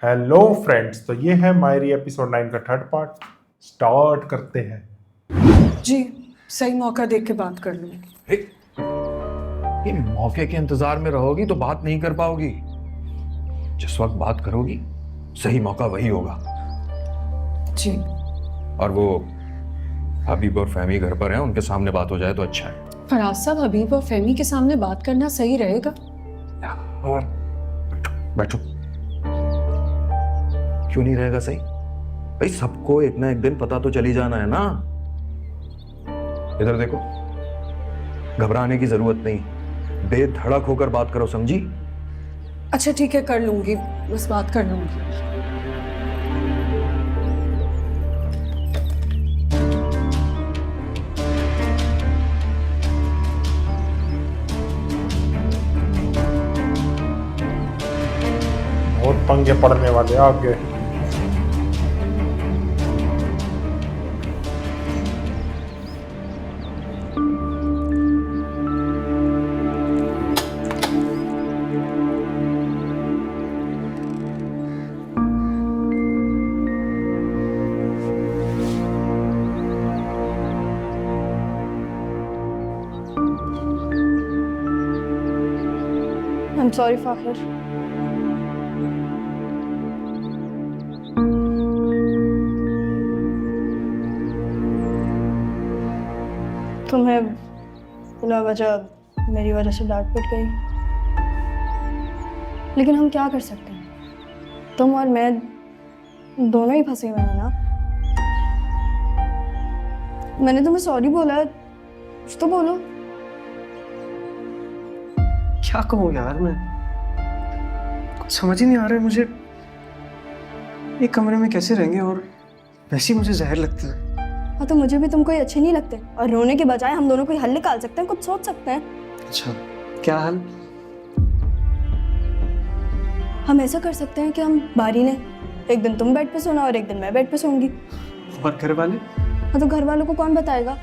Hello friends, तो ये है मायरी एपिसोड 9 का थर्ड पार्ट। स्टार्ट करते हैं। जी, सही मौका देख के बात कर लूंगी। ये मौके के इंतजार में रहोगी तो बात नहीं कर पाओगी। जिस वक्त बात करोगी सही मौका वही होगा। जी। और वो हबीब और फहमी घर पर हैं, उनके सामने बात हो जाए तो अच्छा है। फराज साहब, हबीब और फहमी के सामने बात करना सही रहेगा? और बैठो। क्यों नहीं रहेगा सही? भाई सबको एक ना एक दिन पता तो चली जाना है ना। इधर देखो, घबराने की जरूरत नहीं, बेधड़क होकर बात करो, समझी? अच्छा ठीक है, कर लूंगी, बस बात कर लूंगी। बहुत पंगे पड़ने वाले आगे। I'm sorry, Fahir. तुम्हें बिना वजह मेरी वजह से डांट पिट गई, लेकिन हम क्या कर सकते हैं? तुम और मैं दोनों ही फंसे हुए हैं ना। मैंने तुम्हें सॉरी बोला है, कुछ तो बोलो। क्या कहूँ यार, मैं कुछ समझ ही नहीं आ रहा है मुझे। एक कमरे में कैसे रहेंगे और वैसे ही मुझे जहर लगती है। हाँ तो मुझे भी तुम कोई अच्छे नहीं लगते, और रोने के बजाय हम दोनों कोई हल निकाल सकते हैं, कुछ सोच सकते हैं। अच्छा, क्या हाल? हम ऐसा कर सकते हैं कि हम बारी लें, एक दिन तुम बेड पे सोना और एक दिन मैं बेड पे सोऊंगी। और घर वाले? हाँ तो घर वालों को कौन बताएगा?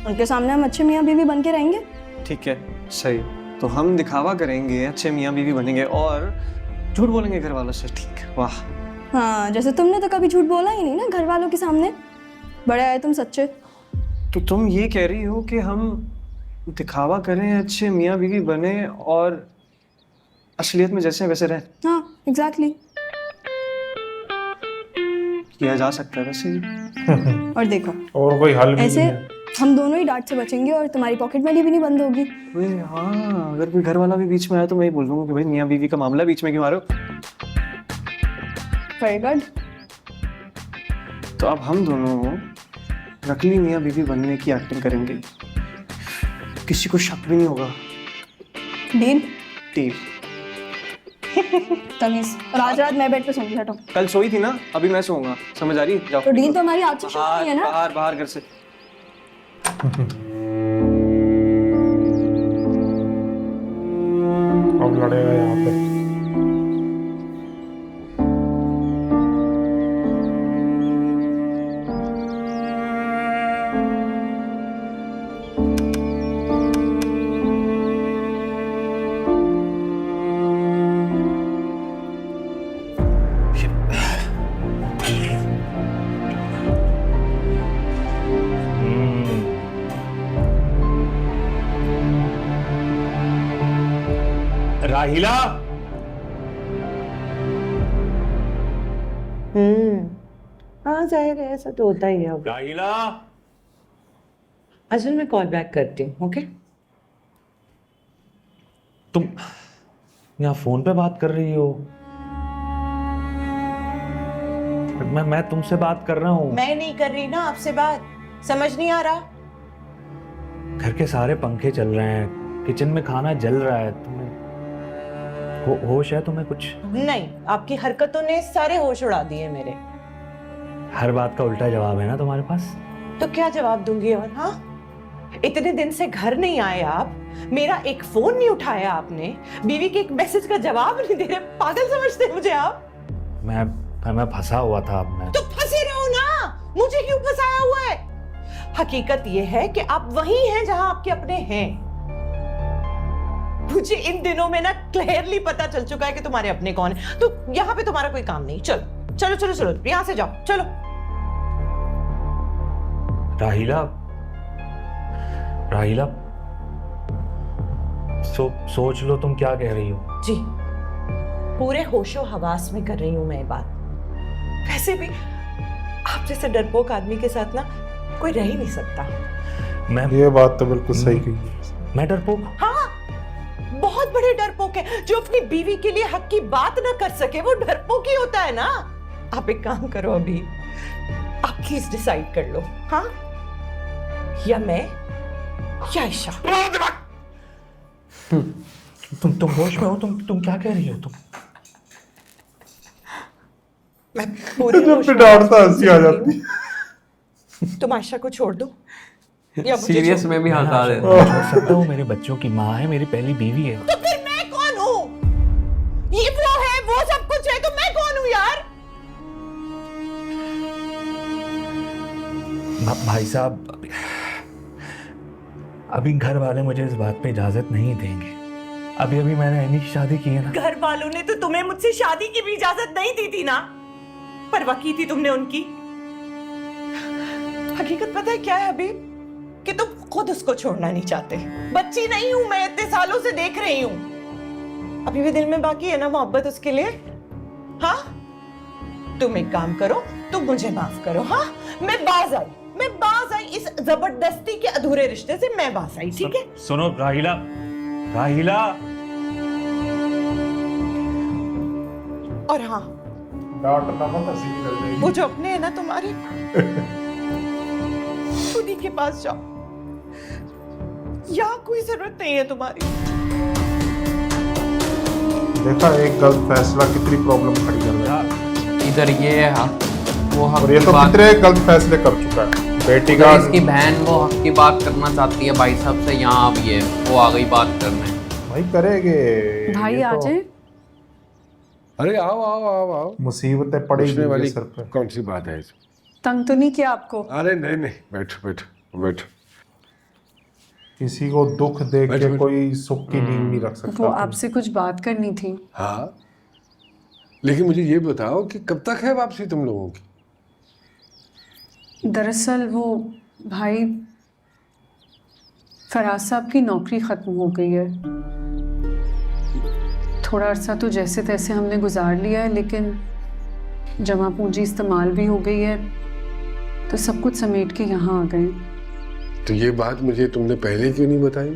उनके सामने हम अच्छे मियाँ बीवी बन के रहेंगे। ठीक है, सही। तो हम दिखावा करेंगे, अच्छे मियाँ बीवी बनेंगे और झूठ बोलेंगे घर वालों से। ठीक है, वाह। हाँ, जैसे तुमने तो कभी झूठ बोला ही नहीं ना घर वालों के सामने। बड़े आए तुम सच्चे। तो तुम ये कह रही हो कि हम दिखावा करें, अच्छे मियाँ बीवी बने और असलियत में जैसे वैसे रहें? हाँ एग्जैक्टली। किया जा सकता है वैसे ही। और देखो, और कोई हल भी ऐसे नहीं है। हम दोनों ही डांट से बचेंगे और तुम्हारी पॉकेट मनी भी नहीं बंद होगी। अरे हाँ, अगर कोई घर वाला भी बीच में आया तो मैं ही बोल दूंगा कि भाई मियाँ बीवी का मामला बीच में क्यों आ रहे हो। Very good. तो अब हम दोनों नकली मियाँ बीवी बनने की एक्टिंग करेंगे, किसी को शक भी नहीं होगा। डील? ठीक। तमीज। और आज रात मैं बेड पे सोऊंगी। हटो। कल सोई थी ना, अभी मैं सोऊंगा, समझ आ रही है? जाओ। तो डील तो हमारी आज से शुरू हुई है ना। बाहर बाहर घर से। अब लड़ेगा यहाँ पे। राहिला, हाँ जाहिर है, ऐसा तो होता ही है। राहिला। असल मैं कॉल बैक करती हूँ। ओके। तुम यहाँ फोन पे बात कर रही हो? मैं तुमसे बात कर रहा हूँ। मैं नहीं कर रही ना आपसे बात, समझ नहीं आ रहा? घर के सारे पंखे चल रहे हैं, किचन में खाना जल रहा है, तुम्हें होश है तुम्हें कुछ? नहीं, आपकी हरकतों ने सारे होश उड़ा दिए मेरे। हर बात का उल्टा जवाब है ना तुम्हारे पास। तो क्या जवाब दूंगी? और हाँ, इतने दिन से घर नहीं आए आप, मेरा एक फोन नहीं उठाया आपने, बीवी के एक मैसेज का जवाब नहीं दे रहे, पागल समझते मुझे आप? मैं फंसा हुआ था। मैं तो फंसे रहो ना, मुझे क्यों फंसाया हुआ है? हकीकत यह है कि आप वही हैं जहां आपके अपने हैं। मुझे इन दिनों में ना क्लियरली पता चल चुका है कि तुम्हारे अपने कौन है, तो यहाँ पे तुम्हारा कोई काम नहीं। चलो चलो चलो चलो यहाँ से जाओ, चलो। राहिला, राहिला, सोच लो तुम क्या कह रही हो। जी, पूरे होशो हवास में कर रही हूं मैं ये बात। वैसे भी आप जैसे डरपोक आदमी के साथ ना कोई रह ही नहीं सकता। ये बात तो बिल्कुल सही कही। मैं डरपोक? हाँ, बहुत बड़े डरपोक है। जो अपनी बीवी के लिए हक की बात ना कर सके वो डरपोक ही होता है ना। आप एक काम करो, अभी आप प्लीज डिसाइड कर लो, हाँ, या मैं या ईशा। तुम होश में हो? तुम क्या कह रही हो? मैं पूरे जब पे डांटता हंसी आ जाती। तुम आयशा को छोड़ दो या मुझे सीरियस छोड़ में भी हंसा दे। मैं छोड़ सकता हूँ, मेरे बच्चों की माँ है, मेरी पहली बीवी है। तो फिर मैं कौन हूँ? ये वो है, वो सब कुछ है, तो मैं कौन हूँ यार? भाई साहब, अभी घर वाले मुझे इस बात पे इजाजत नहीं देंगे। अभी मैंने एनी की शादी की है ना। घर वालों ने तो तुम्हें मुझसे शादी की भी इजाजत नहीं दी थी ना, परवाह की थी तुमने उनकी। हकीकत पता है क्या है अभी, कि तुम खुद उसको छोड़ना नहीं चाहते। बच्ची नहीं हूं मैं, इतने सालों से देख रही हूं। अभी भी दिल में बाकी है ना मोहब्बत उसके लिए। हाँ, तुम एक काम करो, तुम मुझे माफ करो। हाँ, मैं बाज आई इस जबरदस्ती के अधूरे रिश्ते से, मैं बाज आई, ठीक है? सुनो राहिला, राहिला। और हाँ, डांटना मत, हंसी निकल जाएगी। वो जो अपने हैं ना तुम्हारे, उन्हीं के पास जाओ। यहाँ कोई जरूरत नहीं है तुम्हारी। देखा, एक गलत फैसला कितनी प्रॉब्लम खड़ी कर रहा है। इधर ये है हाँ, वो हक और ये की तो बात, कितने गलत फैसले कर चुका है। बेटी का इसकी बहन वो हक की बात करना चाहती है भाई साहब से, यहाँ अब ये वो आ गई बात करने। भाई करेंगे भाई ये आ तो जाए। अरे आओ आओ आओ आओ। मुसीबतें पड़ेगी पूछने वाली सर पे। कौन सी बात है इसमें? तंग तो नहीं किया आपको? अरे नहीं नहीं, बैठो बैठो बैठो। किसी को दुख देख बैठ, के बैठ। कोई सुख की नींद नहीं रख सकता। वो आपसे कुछ बात करनी थी। हाँ, लेकिन मुझे ये बताओ कि कब तक है वापसी तुम लोगों की? दरअसल वो भाई फराज साहब की नौकरी ख़त्म हो गई है। थोड़ा अरसा तो जैसे तैसे हमने गुजार लिया है, लेकिन जमा पूंजी इस्तेमाल भी हो गई है, तो सब कुछ समेट के यहाँ आ गए। तो ये बात मुझे तुमने पहले क्यों नहीं बताई?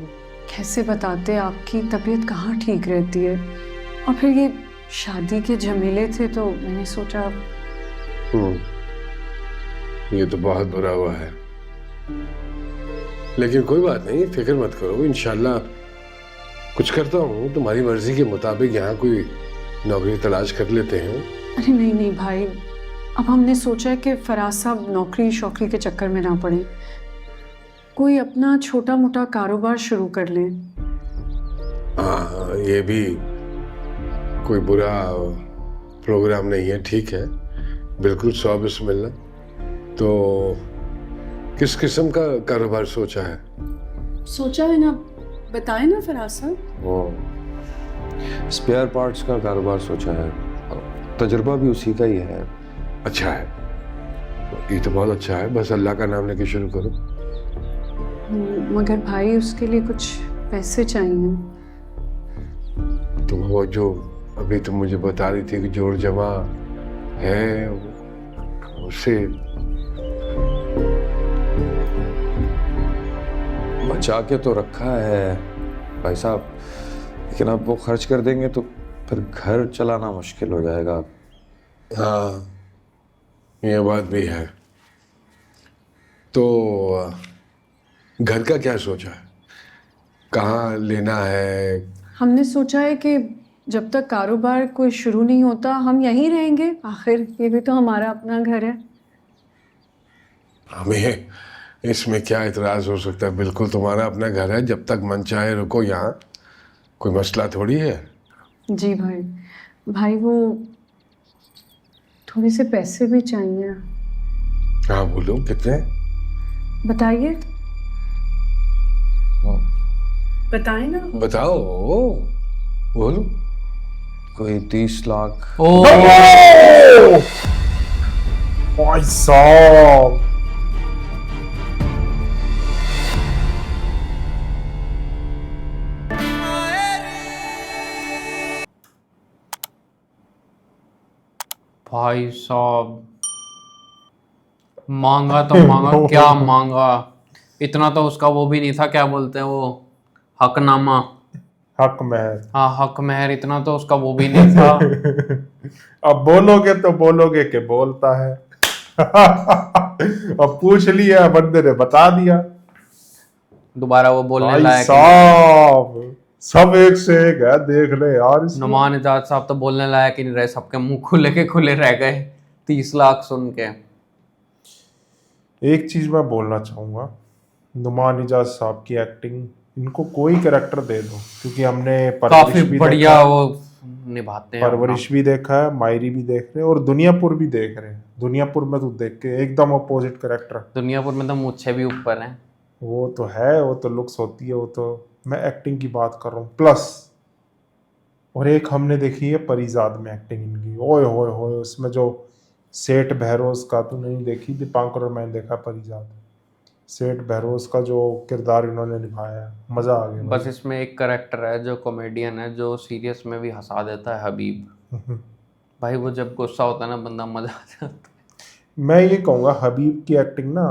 कैसे बताते, आपकी तबीयत कहाँ ठीक रहती है, और फिर ये शादी के झमेले थे, तो मैंने सोचा। ये तो बहुत बुरा हुआ है, लेकिन कोई बात नहीं, फिक्र मत करो। इंशाल्लाह कुछ करता हूँ, तुम्हारी मर्जी के मुताबिक यहाँ कोई नौकरी तलाश कर लेते हैं। अरे नहीं नहीं भाई, अब हमने सोचा है कि फराज साहब नौकरी शौकरी के चक्कर में ना पड़े, कोई अपना छोटा मोटा कारोबार शुरू कर लें। हाँ, ये भी कोई बुरा प्रोग्राम नहीं है, ठीक है, बिल्कुल 100 बिस्मिल्लाह। तो किस किस्म का कारोबार सोचा है? सोचा है ना, बताए ना फराज साहब। वो स्पेयर पार्ट्स का कारोबार सोचा है, तजुर्बा भी उसी का ही है। अच्छा है, ये तो बहुत अच्छा है, बस अल्लाह का नाम लेके शुरू करो। मगर भाई उसके लिए कुछ पैसे चाहिए। तो वो जो अभी तुम मुझे बता रही थी कि जोड़ जमा है, उससे बचा के तो रखा है भाई साहब, लेकिन अब वो खर्च कर देंगे तो फिर घर चलाना मुश्किल हो जाएगा। हाँ, ये बात भी है। तो घर का क्या सोचा है, कहाँ लेना है? हमने सोचा है कि जब तक कारोबार कोई शुरू नहीं होता हम यहीं रहेंगे, आखिर ये भी तो हमारा अपना घर है। हमें इसमें क्या इतराज हो सकता है, बिल्कुल तुम्हारा अपना घर है, जब तक मन चाहे रुको यहाँ, कोई मसला थोड़ी है। जी भाई, भाई वो थोड़े से पैसे भी चाहिए। हाँ बोलो, कितने? बताइए। बताएं ना। बताओ, बोलो। कोई 30 लाख। ओ भाई साहब, भाई साहब, मांगा तो मांगा, क्या मांगा। इतना तो उसका वो भी नहीं था, क्या बोलते हैं वो, हकनामा। हक महर। हाँ, हक महर, इतना तो उसका वो भी नहीं था। अब बोलोगे तो बोलोगे कि बोलता है। अब पूछ लिया बंदे ने, बता दिया। दोबारा वो बोलने भाई लायक नहीं। साहब, सब एक से एक है, देख ले यार इसमें। नुमान इजाज साहब तो बोलने लायक ही नहीं रहे, सबके मुंह खुले के खुले रह गए 30 लाख सुन के। एक चीज मैं बोलना चाहूंगा, नुमान इजाज साहब की एक्टिंग, इनको कोई कैरेक्टर दे दो, क्योंकि हमने काफी परवरिश भी बढ़िया देखा, वो निभाते हैं परवरिश भी देखा है, मायरी भी देख रहे हैं और दुनियापुर भी देख रहे हैं। दुनियापुर में तो देख के एकदम अपोजिट कैरेक्टर। अपना। दुनियापुर में तो मुझसे भी ऊपर हैं। वो तो है, वो तो लुक्स होती है, वो तो मैं एक्टिंग की बात कर रहा हूँ प्लस। और एक हमने देखी है परिजाद में एक्टिंग इनकी, ओए होए होए, उसमें जो सेठ बहरोज का तो नहीं देखी, दीपांकर और मैंने देखा परिजाद। सेठ बहरोज का जो किरदार इन्होंने निभाया है, मजा आ गया बस इसमें एक करेक्टर है जो कॉमेडियन है, जो सीरियस में भी हंसा देता है, हबीब। भाई वो जब गुस्सा होता है ना, बंदा मजा आ जाता है। मैं ये कहूँगा हबीब की एक्टिंग ना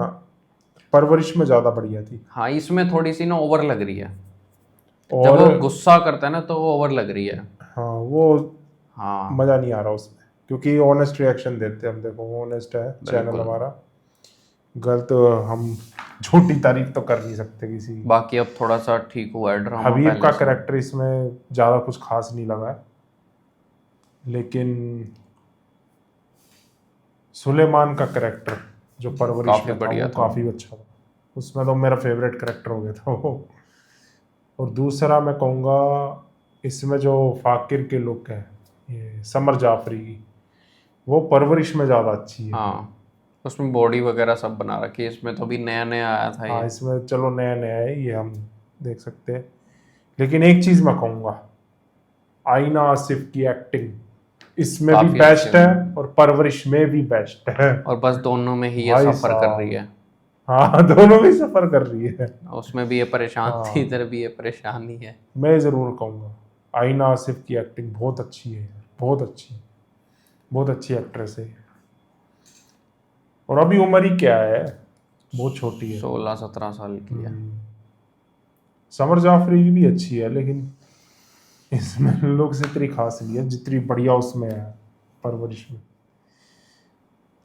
परवरिश में ज़्यादा बढ़िया थी। हाँ, इसमें थोड़ी सी ना ओवर लग रही है। और जब वो गुस्सा करता है ना तो वो ओवर लग रही है। हाँ, वो हाँ, मज़ा नहीं आ रहा उसमें, क्योंकि ऑनेस्ट रिएक्शन देते हैं हम। देखो ऑनेस्ट है चैनल हमारा, गलत हम झूठी तारीफ तो कर नहीं सकते किसी की। बाकी अब थोड़ा सा ठीक हुआ है ड्रामा। हबीब का कैरेक्टर इसमें ज़्यादा कुछ खास नहीं लगा है, लेकिन सुलेमान का कैरेक्टर जो परवरिश काफी में था, बढ़िया वो था। काफ़ी अच्छा था। उसमें तो मेरा फेवरेट कैरेक्टर हो गया था वो। और दूसरा मैं कहूँगा, इसमें जो फाकिर के लुक है, ये समर जाफरी की, वो परवरिश में ज़्यादा अच्छी है। हाँ, उसमें बॉडी वगैरह सब बना रखी है। इसमें तो अभी नया नया आया था हाँ, ये। इसमें चलो नया नया है, ये हम देख सकते हैं। लेकिन एक चीज़ मैं कहूँगा, आईना आसिफ की एक्टिंग इसमें भी काफी बेस्ट अच्छी है और परवरिश में भी बेस्ट है। और बस दोनों में ही ये भाई सफर कर साहब। रही है। हाँ, दोनों में सफर कर रही है। उसमें भी ये परेशान हाँ। थी, इधर भी ये परेशान ही है। मैं ज़रूर कहूँगा आईना आसिफ की एक्टिंग बहुत अच्छी है, बहुत अच्छी, बहुत अच्छी एक्ट्रेस है। और अभी उम्र ही क्या है, बहुत छोटी है। 16-17 साल की है। समर जाफरी की भी अच्छी है, लेकिन इसमें लुक्स इतनी खास नहीं है जितनी बढ़िया उसमें है परवरिश में।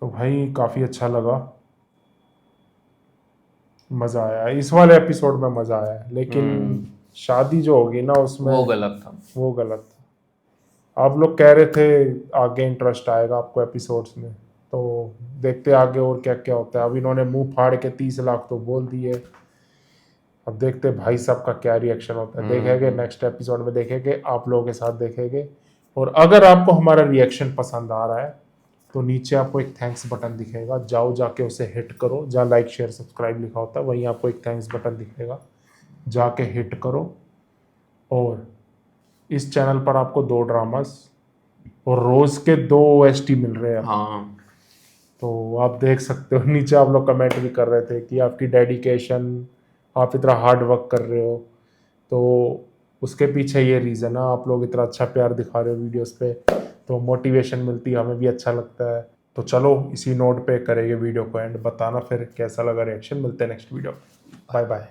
तो भाई काफ़ी अच्छा लगा, मज़ा आया इस वाले एपिसोड में, मज़ा आया। लेकिन शादी जो होगी ना उसमें, वो गलत था। वो गलत था। आप लोग कह रहे थे आगे इंटरेस्ट आएगा आपको एपिसोड्स में, तो देखते आगे और क्या क्या होता है। अब इन्होंने मुंह फाड़ के 30 लाख तो बोल दिए, अब देखते भाई साहब का क्या रिएक्शन होता है। देखेंगे नेक्स्ट एपिसोड में, देखेंगे आप लोगों के साथ देखेंगे। और अगर आपको हमारा रिएक्शन पसंद आ रहा है तो नीचे आपको एक थैंक्स बटन दिखेगा, जाओ जाके उसे हिट करो। जहाँ लाइक शेयर सब्सक्राइब लिखा होता है वहीं आपको एक थैंक्स बटन दिखेगा, जाके हिट करो। और इस चैनल पर आपको 2 ड्रामास और रोज़ के 2 OST मिल रहे हैं। हाँ, तो आप देख सकते हो, नीचे आप लोग कमेंट भी कर रहे थे कि आपकी डेडिकेशन, आप इतना हार्ड वर्क कर रहे हो, तो उसके पीछे ये रीज़न है। आप लोग इतना अच्छा प्यार दिखा रहे हो वीडियोस पे, तो मोटिवेशन मिलती है, हमें भी अच्छा लगता है। तो चलो इसी नोट पे करेंगे वीडियो को एंड। बताना फिर कैसा लगा रिएक्शन। मिलते हैं नेक्स्ट वीडियो, बाय बाय।